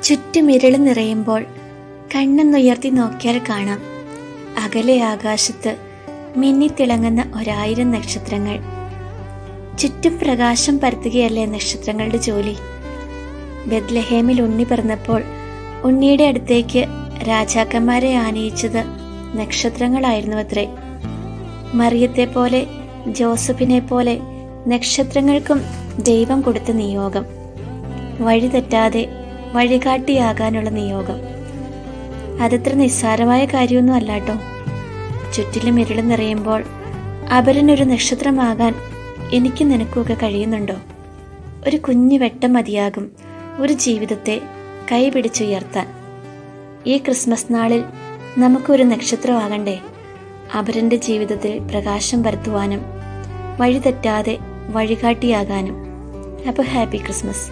ചുറ്റും ഇരുൾ നിറയുമ്പോൾ കണ്ണൊന്നുയർത്തി നോക്കിയാൽ കാണാം അകലെ ആകാശത്ത് മിന്നിത്തിളങ്ങുന്ന 1000 നക്ഷത്രങ്ങൾ. ചുറ്റും പ്രകാശം പരത്തുകയല്ലേ നക്ഷത്രങ്ങളുടെ ജോലി. ബെത്ലഹേമിൽ ഉണ്ണി പിറന്നപ്പോൾ ഉണ്ണിയുടെ അടുത്തേക്ക് രാജാക്കന്മാരെ ആനയിച്ചത് നക്ഷത്രങ്ങളായിരുന്നുവത്രേ. മറിയത്തെ പോലെ ജോസഫിനെ പോലെ നക്ഷത്രങ്ങൾക്കും ദൈവം കൊടുത്ത നിയോഗം, വഴിതെറ്റാതെ വഴികാട്ടിയാകാനുള്ള നിയോഗം. അതത്ര നിസ്സാരമായ കാര്യമൊന്നും അല്ലാട്ടോ. ചുറ്റിലും ഇരുള് നിറയുമ്പോൾ അപരനൊരു നക്ഷത്രമാകാൻ എനിക്ക് നിനക്കുമൊക്കെ കഴിയുന്നുണ്ടോ? ഒരു കുഞ്ഞു വെട്ടം മതിയാകും ഒരു ജീവിതത്തെ കൈപിടിച്ചുയർത്താൻ. ഈ ക്രിസ്മസ് നാളിൽ നമുക്കൊരു നക്ഷത്രമാകണ്ടേ, അപരൻ്റെ ജീവിതത്തിൽ പ്രകാശം പരത്തുവാനും വഴിതെറ്റാതെ വഴികാട്ടിയാകാനും. അപ്പോൾ ഹാപ്പി ക്രിസ്മസ്.